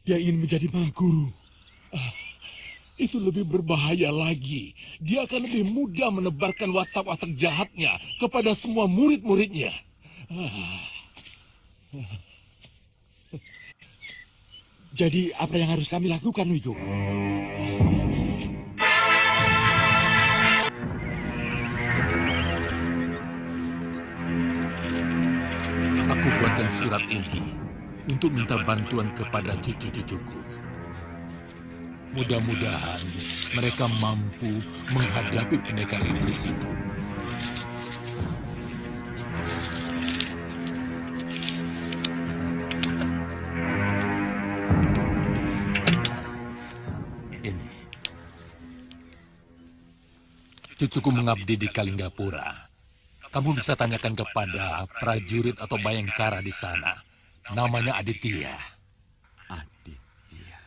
Dia ingin menjadi mahaguru. Itu lebih berbahaya lagi. Dia akan lebih mudah menebarkan watak-watak jahatnya kepada semua murid-muridnya. Jadi apa yang harus kami lakukan, Wigo? Aku buatkan surat ini untuk minta bantuan kepada cucu-cucuku. Mudah-mudahan mereka mampu menghadapi pendekar iblis itu. Ini. Cucuku mengabdi di Kalinggapura. Kamu bisa tanyakan kepada prajurit atau bayangkara di sana. Namanya Aditya. Aditya.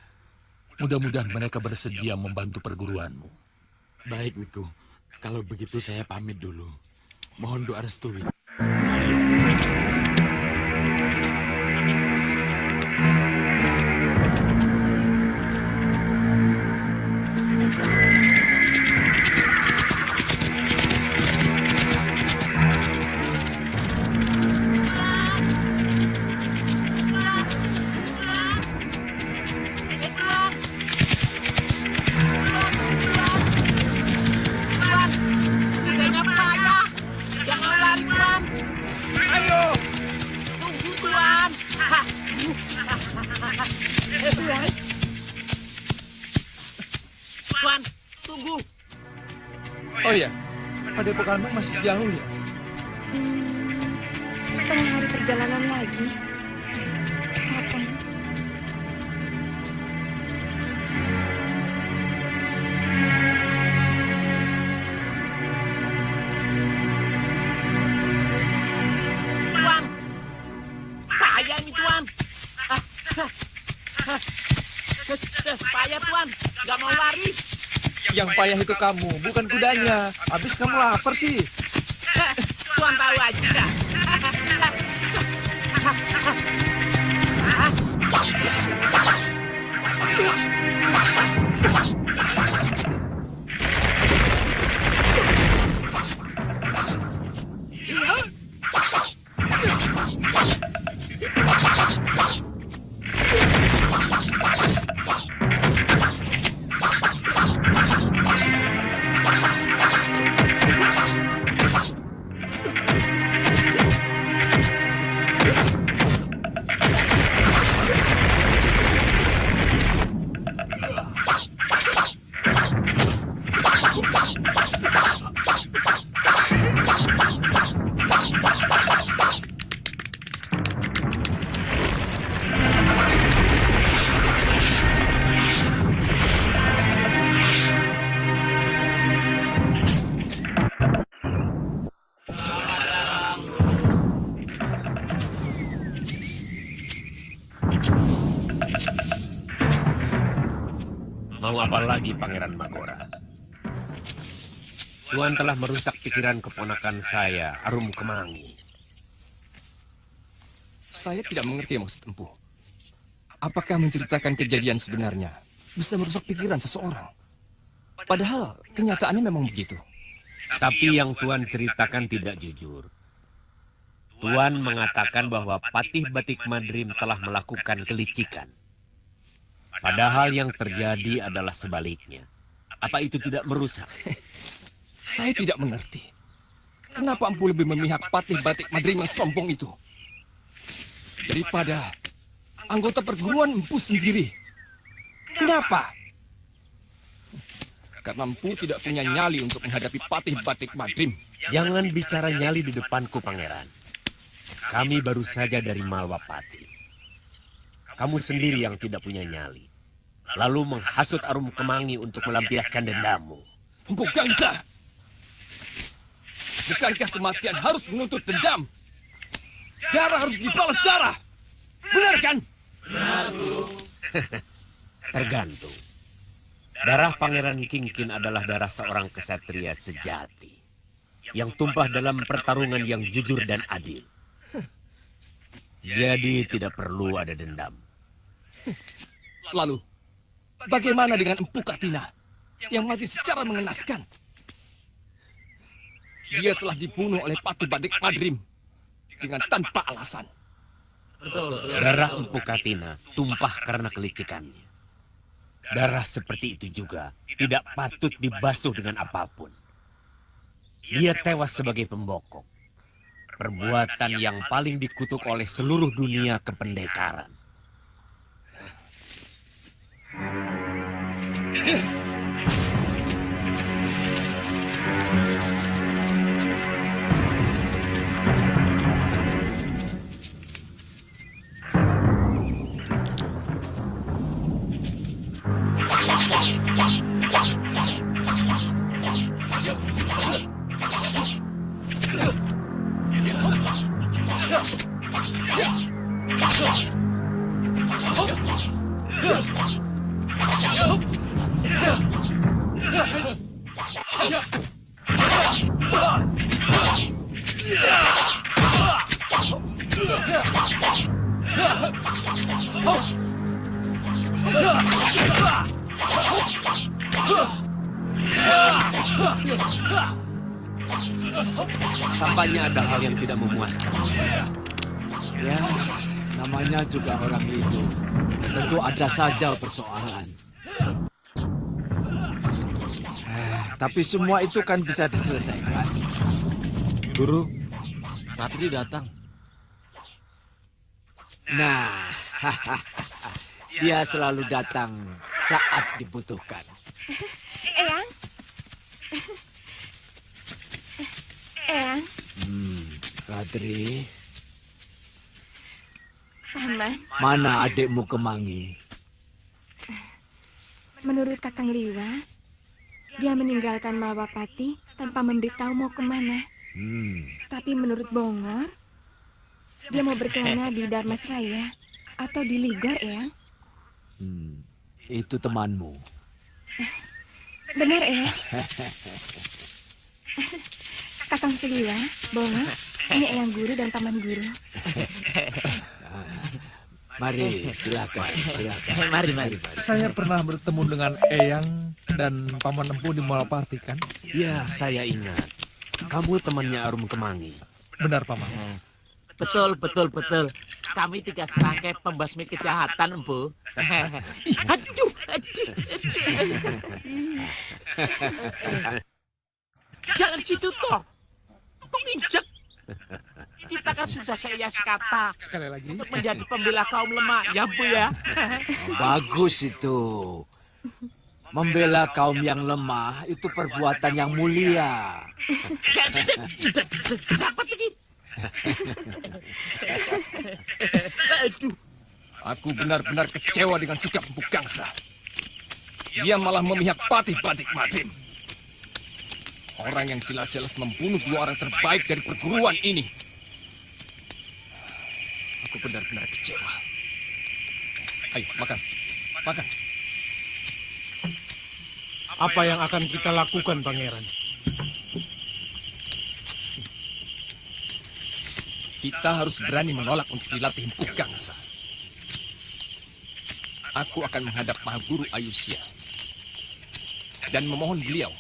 Mudah-mudahan mereka bersedia membantu perguruanmu. Baik, Wigo. Kalau begitu saya pamit dulu. Mohon doa restu, Wigo. Tuan, kudanya payah. Jangan lari, Tuan. Ayo. Tunggu, Tuan. Tuan, tunggu. Oh ya, padepokanmu masih jauh ya? Setengah hari perjalanan lagi. Kapan? Tuan. Payah ini, Tuan. Payah, Tuan. Gak mau lari. Yang payah itu kamu, bukan kudanya. Habis kamu lapar sih. Tuan tahu aja. Mau apa lagi, Pangeran Magora? Tuan telah merusak pikiran keponakan saya, Arum Kemangi. Saya tidak mengerti maksud Empu. Apakah menceritakan kejadian sebenarnya bisa merusak pikiran seseorang? Padahal kenyataannya memang begitu. Tapi yang Tuan ceritakan tidak jujur. Tuan mengatakan bahwa Patih Batik Madrim telah melakukan kelicikan. Padahal yang terjadi adalah sebaliknya. Apa itu tidak merusak? Saya tidak mengerti. Kenapa Empu lebih memihak Patih Batik Madrim yang sombong itu? Daripada anggota perguruan Empu sendiri. Kenapa? Karena Empu tidak punya nyali untuk menghadapi Patih Batik Madrim. Jangan bicara nyali di depanku, Pangeran. Kami baru saja dari Malwapati. Kamu sendiri yang tidak punya nyali. Lalu menghasut Arum Kemangi untuk melampiaskan dendammu. Empu Gangsa! Bukankah kematian harus menuntut dendam? Darah harus dibalas darah. Benar kan? Tergantung. Darah Pangeran Kingkin adalah darah seorang kesatria sejati. Yang tumpah dalam pertarungan yang jujur dan adil. Jadi tidak perlu ada dendam. Lalu, bagaimana dengan Empu Katina yang mati secara mengenaskan? Dia telah dibunuh oleh Patih Batik Madrim dengan tanpa alasan. Darah Empu Katina tumpah karena kelicikannya. Darah seperti itu juga tidak patut dibasuh dengan apapun. Dia tewas sebagai pembokok. Perbuatan yang paling dikutuk oleh seluruh dunia kependekaran. Tampaknya ada hal yang tidak memuaskan. Ya, namanya juga orang hidup. Tentu ada saja persoalan. Tapi semua itu kan bisa diselesaikan. Guru, Ratri datang. Nah, dia selalu datang saat dibutuhkan. Eyang? Eyang? Ratri, Paman, mana adikmu Kemangi? menurut Kakang Liwa, dia meninggalkan Malwapati tanpa memberitahu mau kemana. Tapi menurut Bongor, dia mau berkelana di Darmasraya atau di Ligor, Eyang. Itu temanmu. Benar, Eyang. Kakang Suliwa, Bongor, ini Eyang Guru dan Paman Guru. Mari, silakan. Mari. Saya pernah bertemu dengan Eyang dan Paman Empu di Malapati kan? Ya, saya ingat. Kamu temannya Arum Kemangi. Benar, Paman. Betul. Kami 3 serangkai pembasmi kejahatan, Empu. Aduh. Jangan gitu toh. Kok nginjek? Kita kan sudah seias kata Sekali lagi. untuk menjadi pembela kaum lemah, ya Bu ya. Bagus itu. Membela kaum yang lemah itu perbuatan yang mulia. Dapat lagi. Aduh. Aku benar-benar kecewa dengan sikap Empu Gangsa. Dia malah memihak Patih Batik Madrim. Orang yang jelas-jelas membunuh 2 orang terbaik dari perguruan ini. Aku benar-benar kecewa. Ayo, makan. Apa yang akan kita lakukan, Pangeran? Kita harus berani menolak untuk dilatih Empu Gangsa. Aku akan menghadap Maha Guru Ayusya dan memohon beliau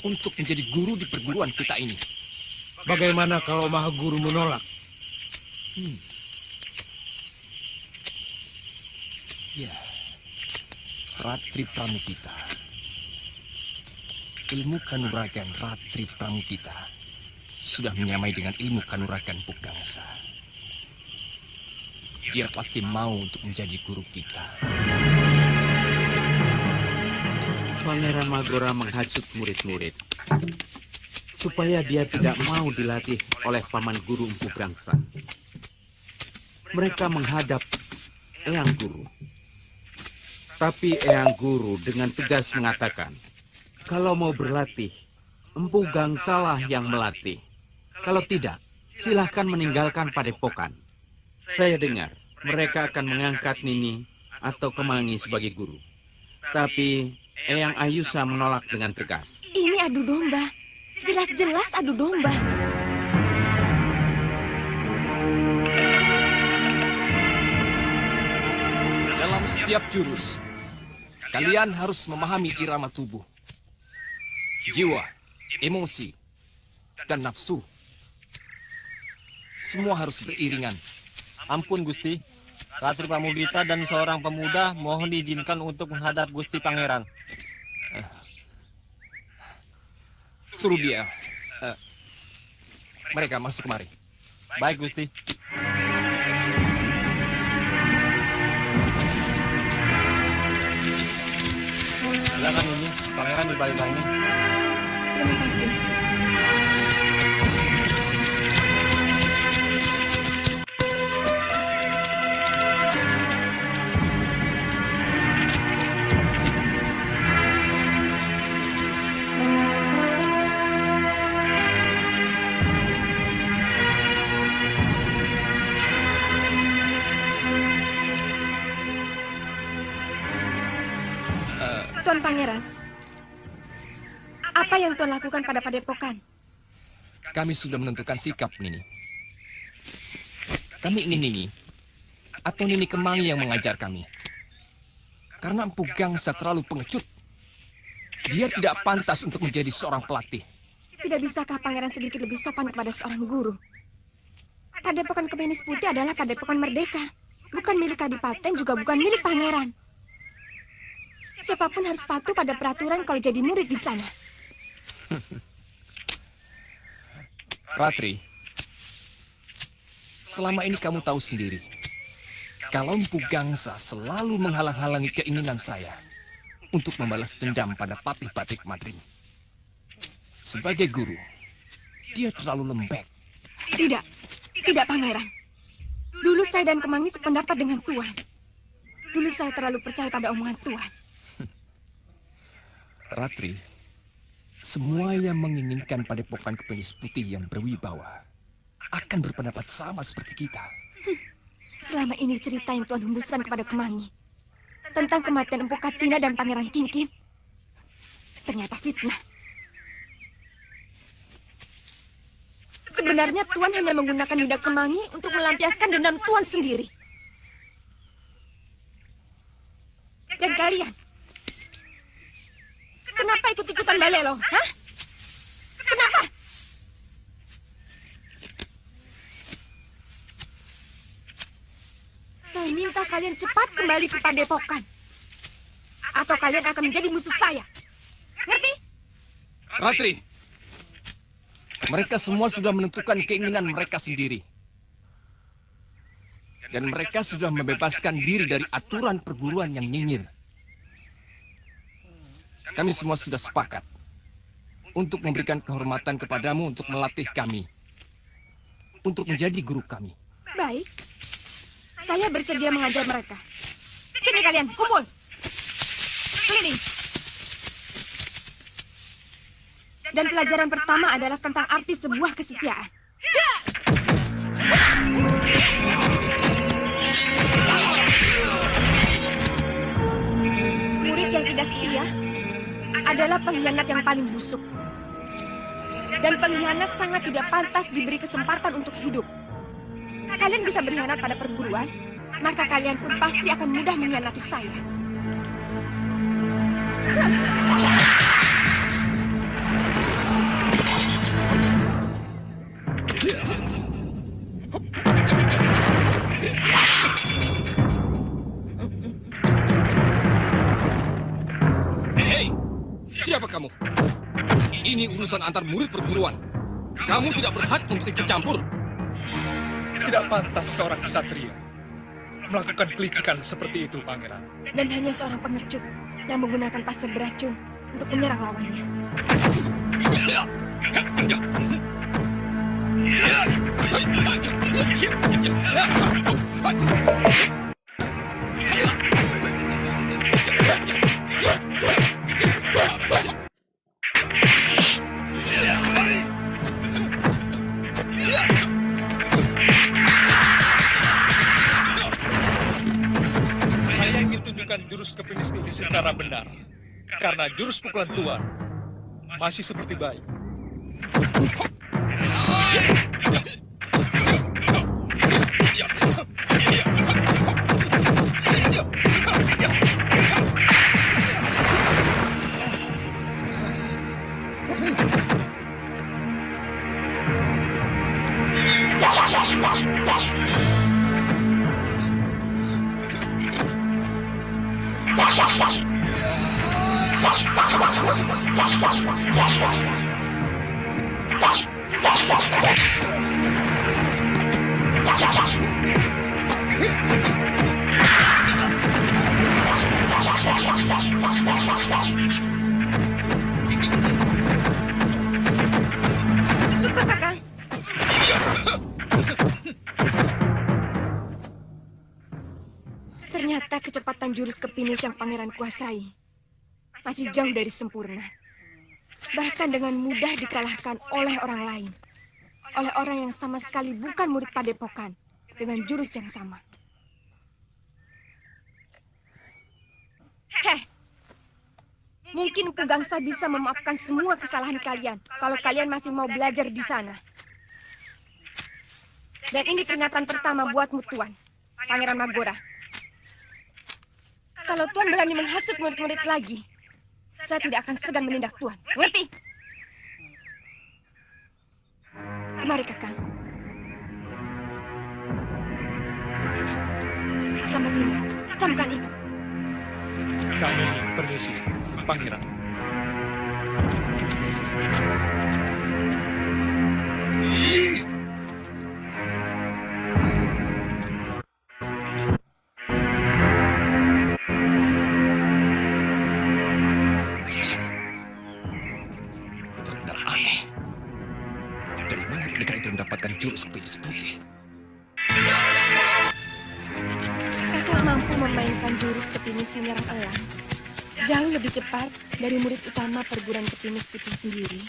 untuk menjadi guru di perguruan kita ini. Bagaimana kalau Maha Guru menolak? Ya, Ratri Pramukita. Ilmu kanuragan Ratri Pramukita sudah menyamai dengan ilmu kanuragan Empu Gangsa. Dia pasti mau untuk menjadi guru kita. Pangeran Magora menghasut murid-murid supaya dia tidak mau dilatih oleh Paman Guru Empu Gangsa. Mereka menghadap Eyang Guru. Tapi Eyang Guru dengan tegas mengatakan, kalau mau berlatih, Empu Gangsalah yang melatih. Kalau tidak, silahkan meninggalkan padepokan. Saya dengar mereka akan mengangkat Nini atau Kemangi sebagai guru. Tapi Eyang Ayusa menolak dengan tegas. Ini adu domba. Jelas-jelas adu domba. Dalam Dalam setiap jurus, kalian harus memahami irama tubuh, jiwa, emosi, dan nafsu. Semua harus beriringan. Ampun Gusti, Ratri Pramudita dan seorang pemuda mohon diizinkan untuk menghadap Gusti Pangeran. Suruh dia. Mereka masuk kemari. Baik Gusti. Silakan ini, Pangeran di balik-baliknya. Terima kasih. Tuan Pangeran, apa yang Tuan lakukan pada padepokan? Kami sudah menentukan sikap, Nini. Kami ingin Nini, atau Nini Kemangi yang mengajar kami. Karena Empu Gangsa terlalu pengecut. Dia tidak pantas untuk menjadi seorang pelatih. Tidak bisakah Pangeran sedikit lebih sopan kepada seorang guru? Padepokan Kemenis Putih adalah padepokan merdeka. Bukan milik kadipaten, juga bukan milik pangeran. Siapapun harus patuh pada peraturan kalau jadi murid di sana. Ratri, selama ini kamu tahu sendiri, kalau Empu Gangsa selalu menghalang-halangi keinginan saya untuk membalas dendam pada Patih Batik Madrim. Sebagai guru, dia terlalu lembek. Tidak, tidak Pangeran. Dulu saya dan Kemangi sependapat dengan Tuan. Dulu saya terlalu percaya pada omongan Tuan. Ratri, semua yang menginginkan padepokan Kemenis Putih yang berwibawa akan berpendapat sama seperti kita. Selama ini cerita yang Tuan hembuskan kepada Kemangi tentang kematian Empu Katina dan Pangeran Kinkin ternyata fitnah. Sebenarnya Tuan hanya menggunakan lidah Kemangi untuk melampiaskan dendam Tuan sendiri. Dan kalian, kenapa ikut-ikutan balelo? Hah? Kenapa? Saya minta kalian cepat kembali ke padepokan. Atau kalian akan menjadi musuh saya. Ngerti? Ratri, mereka semua sudah menentukan keinginan mereka sendiri. Dan mereka sudah membebaskan diri dari aturan perguruan yang nyinyir. Kami semua sudah sepakat untuk memberikan kehormatan kepadamu untuk melatih kami, untuk menjadi guru kami. Baik. Saya bersedia mengajar mereka. Sini kalian, kumpul. Keliling. Dan pelajaran pertama adalah tentang arti sebuah kesetiaan. Murid yang tidak setia adalah pengkhianat yang paling busuk. Dan pengkhianat sangat tidak pantas diberi kesempatan untuk hidup. Kalian bisa berkhianat pada perguruan, maka kalian pun pasti akan mudah mengkhianati saya. Hei, siapa kamu? Ini urusan antar murid perguruan. Kamu tidak berhak untuk ikut campur. Tidak pantas seorang ksatria melakukan kelicikan seperti itu, Pangeran. Dan hanya seorang pengecut yang menggunakan pasir beracun untuk menyerang lawannya. Saya ingin tunjukkan jurus Kemenis Putih secara benar. Karena jurus pukulan Tuan masih seperti bayi. Cukup, Kakang. Ternyata kecepatan jurus kepinis yang pangeran kuasai masih jauh dari sempurna. Bahkan dengan mudah dikalahkan oleh orang lain. Oleh orang yang sama sekali bukan murid padepokan dengan jurus yang sama. Heh, mungkin Empu Gangsa bisa memaafkan semua kesalahan kalian kalau kalian masih mau belajar di sana. Dan ini peringatan pertama buatmu, Tuan, Pangeran Magora. Kalau Tuan berani menghasut murid-murid lagi, saya tidak akan segan menindak Tuan. Ngerti? Mari, Kakang. Selamat tinggal. Camkan itu. Kami permisi, Pangeran. Benar-benar aneh. Dari mana pendekar itu mendapatkan jurus kepinis putih? Kakak mampu memainkan jurus kepinis menyerang elang jauh lebih cepat dari murid utama perguruan kepinis putih sendiri.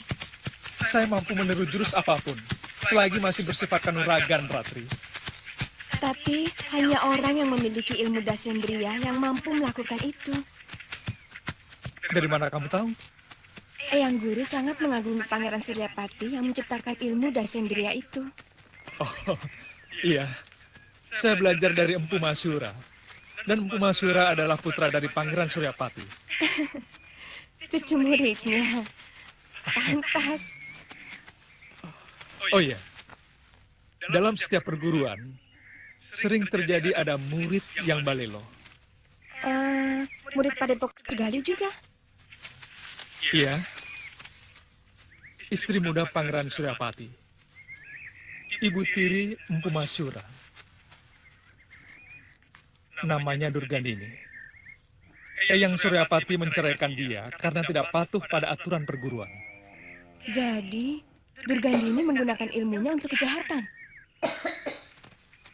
Saya mampu meniru jurus apapun, selagi masih bersifat kanuragan, Ratri. Tapi hanya orang yang memiliki ilmu dasendria yang mampu melakukan itu. Dari mana kamu tahu? Eyang Guru sangat mengagumi Pangeran Suryapati yang menciptakan ilmu dasendria itu. Oh, iya. Saya belajar dari Empu Masyura. Dan Empu Masyura adalah putra dari Pangeran Suryapati. Cucu muridnya. Pantas. Oh iya. Dalam setiap perguruan, sering terjadi ada murid yang balelo. Murid Padepok Tegalu juga. Iya. Istri muda Pangeran Suryapati. Ibu tiri Empu Masyura. Namanya Durgandini. Eyang Suryapati menceraikan dia karena tidak patuh pada aturan perguruan. Jadi, Durgandini menggunakan ilmunya untuk kejahatan.